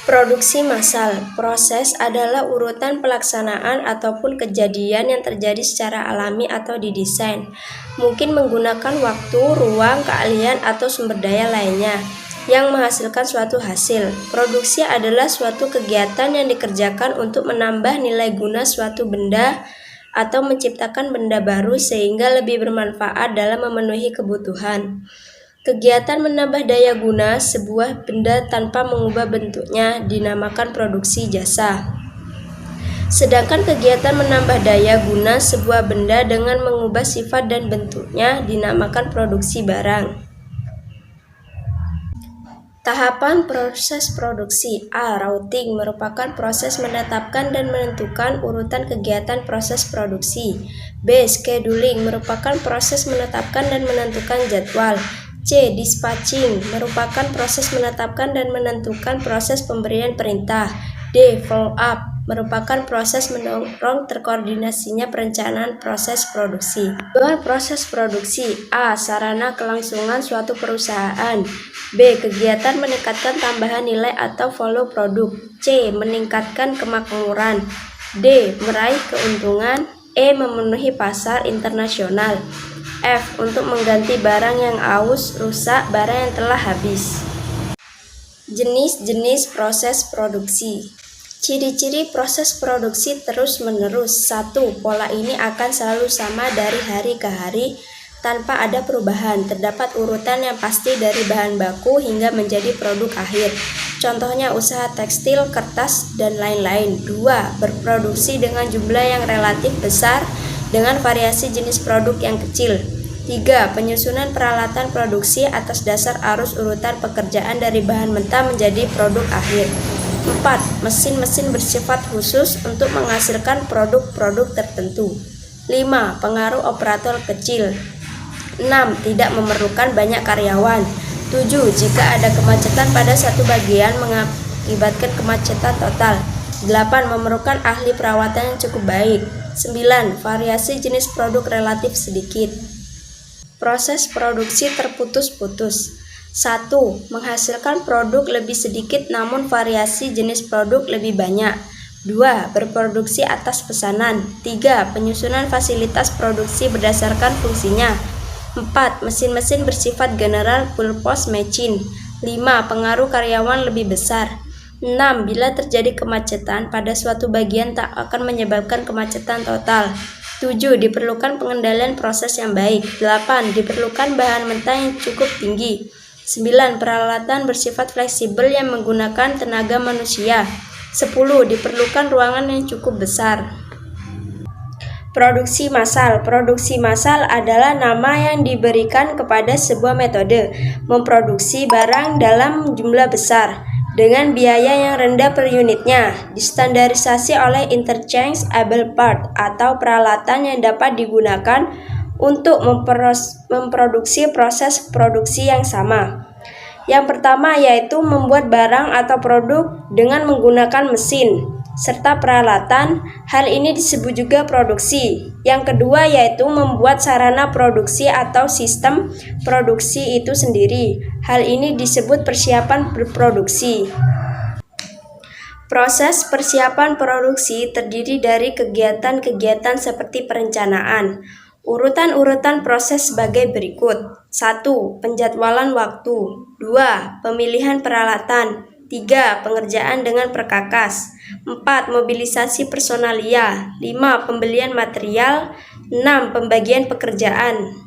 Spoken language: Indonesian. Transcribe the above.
Produksi massal. Proses adalah urutan pelaksanaan ataupun kejadian yang terjadi secara alami atau didesain. Mungkin menggunakan waktu, ruang, keahlian, atau sumber daya lainnya yang menghasilkan suatu hasil. Produksi adalah suatu kegiatan yang dikerjakan untuk menambah nilai guna suatu benda atau menciptakan benda baru sehingga lebih bermanfaat dalam memenuhi kebutuhan. Kegiatan menambah daya guna sebuah benda tanpa mengubah bentuknya dinamakan produksi jasa. Sedangkan kegiatan menambah daya guna sebuah benda dengan mengubah sifat dan bentuknya dinamakan produksi barang. Tahapan proses produksi. A. Routing merupakan proses menetapkan dan menentukan urutan kegiatan proses produksi. B. Scheduling merupakan proses menetapkan dan menentukan jadwal. C. Dispatching merupakan proses menetapkan dan menentukan proses pemberian perintah. D. Follow up merupakan proses mendorong terkoordinasinya perencanaan proses produksi. Tujuan proses produksi. A. Sarana kelangsungan suatu perusahaan. B. Kegiatan meningkatkan tambahan nilai atau value produk. C. Meningkatkan kemakmuran. D. Meraih keuntungan. E. Memenuhi pasar internasional. F. Untuk mengganti barang yang aus, rusak, barang yang telah habis. Jenis-jenis proses produksi. Ciri-ciri proses produksi terus-menerus. 1. Pola ini akan selalu sama dari hari ke hari tanpa ada perubahan. Terdapat urutan yang pasti dari bahan baku hingga menjadi produk akhir. Contohnya usaha tekstil, kertas, dan lain-lain. 2. Berproduksi dengan jumlah yang relatif besar dengan variasi jenis produk yang kecil. 3. Penyusunan peralatan produksi atas dasar arus urutan pekerjaan dari bahan mentah menjadi produk akhir. 4. Mesin-mesin bersifat khusus untuk menghasilkan produk-produk tertentu. 5. Pengaruh operator kecil. 6. Tidak memerlukan banyak karyawan. 7. Jika ada kemacetan pada satu bagian mengakibatkan kemacetan total. 8. Memerlukan ahli perawatan yang cukup baik. 9. Variasi jenis produk relatif sedikit. Proses produksi terputus-putus. 1. Menghasilkan produk lebih sedikit namun variasi jenis produk lebih banyak. 2. Berproduksi atas pesanan. 3. Penyusunan fasilitas produksi berdasarkan fungsinya. 4. Mesin-mesin bersifat general purpose machine. 5. Pengaruh karyawan lebih besar. 6. Bila terjadi kemacetan pada suatu bagian tak akan menyebabkan kemacetan total. 7. Diperlukan pengendalian proses yang baik. 8. Diperlukan bahan mentah yang cukup tinggi. 9. Peralatan bersifat fleksibel yang menggunakan tenaga manusia. 10. Diperlukan ruangan yang cukup besar. Produksi massal. Produksi massal adalah nama yang diberikan kepada sebuah metode memproduksi barang dalam jumlah besar dengan biaya yang rendah per unitnya, distandarisasi oleh interchangeable part atau peralatan yang dapat digunakan untuk memproduksi proses produksi yang sama. Yang pertama yaitu membuat barang atau produk dengan menggunakan mesin serta peralatan. Hal ini disebut juga produksi. Yang kedua yaitu membuat sarana produksi atau sistem produksi itu sendiri. Hal ini disebut persiapan berproduksi. Proses persiapan produksi terdiri dari kegiatan-kegiatan seperti perencanaan. Urutan-urutan proses sebagai berikut. 1. Penjadwalan waktu. 2. Pemilihan peralatan. 3. Pengerjaan dengan perkakas. 4. Mobilisasi personalia. 5. Pembelian material. 6. Pembagian pekerjaan.